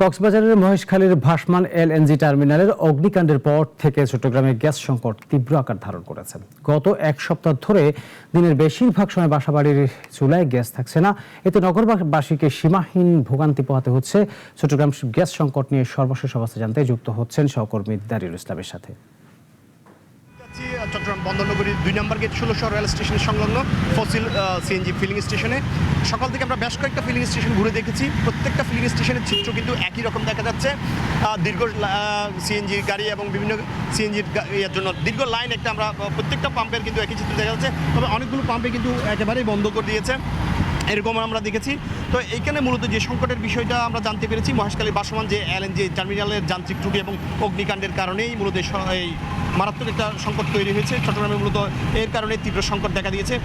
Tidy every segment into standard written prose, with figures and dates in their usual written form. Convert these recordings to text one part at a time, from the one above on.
কক্সবাজারের মহেশখালীর ভাসমান এলএনজি টার্মিনালের অগ্নিকাণ্ডের পর থেকে চট্টগ্রামে গ্যাস সংকট তীব্র আকার ধারণ করেছে। গত এক সপ্তাহ ধরে দিনের বেশিরভাগ সময় বাসাবাড়ির চুলায় গ্যাস থাকছে না। এতে নগরবাসীকে সীমাহীন ভোগান্তি পোহাতে হচ্ছে। চট্টগ্রাম গ্যাস সংকট নিয়ে সর্বশেষ অবস্থা জানতে যুক্ত হচ্ছেন সহকর্মী দারিউল ইসলামের সাথে। চট্টগ্রাম বন্দরনগরীর ২ নম্বর গেট ১৬০০ রেল স্টেশনের সংলগ্ন ফসিল সিএনজি ফিলিং স্টেশনে সকাল থেকে আমরা বেশ কয়েকটা ফিলিং স্টেশন ঘুরে দেখেছি। প্রত্যেকটা ফিলিং স্টেশনের চিত্র কিন্তু একই রকম দেখা যাচ্ছে। দীর্ঘ সিএনজি গাড়ি এবং বিভিন্ন সিএনজির এর জন্য দীর্ঘ লাইন একটা আমরা প্রত্যেকটা পাম্পের কিন্তু একই চিত্র দেখা যাচ্ছে। তবে অনেকগুলো পাম্পে কিন্তু একেবারেই বন্ধ করে দিয়েছে, এরকম আমরা দেখেছি। তো এইখানে মূলত যে সংকটের বিষয়টা আমরা জানতে পেরেছি, মহেশখালী ভাসমান যে এলএনজি টার্মিনালের যান্ত্রিক ত্রুটি এবং অগ্নিকাণ্ডের কারণেই মূলত এই মারাত্মক একটা সংকট তৈরি হয়েছে চট্টগ্রামে। মূলত এর কারণে তীব্র সংকট দেখা দিয়েছে।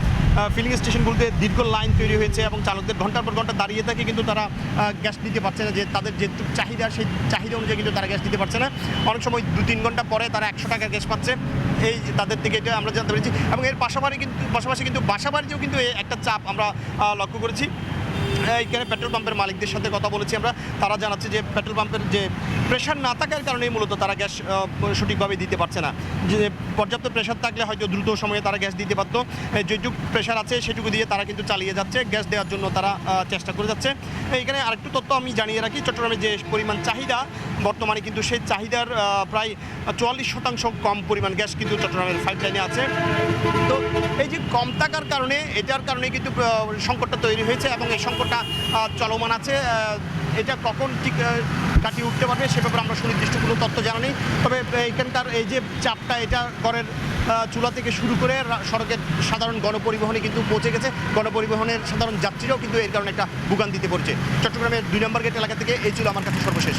ফিলিং স্টেশনগুলোতে দীর্ঘ লাইন তৈরি হয়েছে এবং চালকদের ঘন্টার পর ঘন্টা দাঁড়িয়ে থাকে, কিন্তু তারা গ্যাস নিতে পারছে না। যে তাদের যে চাহিদা, সেই চাহিদা অনুযায়ী কিন্তু তারা গ্যাস দিতে পারছে না। অনেক সময় ২-৩ ঘন্টা পরে তারা ১০০ টাকার গ্যাস পাচ্ছে, এই তাদের থেকে এটা আমরা জানতে পেরেছি। এবং এর পাশাপাশি কিন্তু বাসাবাড়িতেও কিন্তু একটা চাপ আমরা লক্ষ্য করেছি। এইখানে পেট্রোল পাম্পের মালিকদের সাথে কথা বলেছি আমরা, তারা জানাচ্ছে যে পেট্রোল পাম্পের যে প্রেশার না থাকার কারণেই মূলত তারা গ্যাস সঠিকভাবে দিতে পারছে না। যে পর্যাপ্ত প্রেশার থাকলে হয়তো দ্রুত সময়ে তারা গ্যাস দিতে পারতো। যেটুকু প্রেশার আছে সেটুকু দিয়ে তারা কিন্তু চালিয়ে যাচ্ছে, গ্যাস দেওয়ার জন্য তারা চেষ্টা করে যাচ্ছে। এইখানে আরেকটু তথ্য আমি জানিয়ে রাখি, চট্টগ্রামের যে পরিমাণ চাহিদা বর্তমানে কিন্তু সেই চাহিদার প্রায় ৪৪% কম পরিমাণ গ্যাস কিন্তু চট্টগ্রামের পাইপলাইনে আছে। তো এই যে কম থাকার কারণে, এটার কারণে কিন্তু সংকটটা তৈরি হয়েছে এবং এই সংকটটা চলমান আছে। এটা কখন ঠিক কাটিয়ে উঠতে পারবে সে ব্যাপারে আমরা সুনির্দিষ্ট কোনো তথ্য জানা নেই। তবে এখানকার এই যে চাপটা, এটা ঘরের চুলা থেকে শুরু করে সড়কের সাধারণ গণপরিবহনে কিন্তু পৌঁছে গেছে। গণপরিবহনের সাধারণ যাত্রীরাও কিন্তু এর কারণে একটা ভোগান্তিতে পড়ছে। চট্টগ্রামের ২ নম্বর গেট এলাকা থেকে এই ছিল আমার কাছে সর্বশেষ।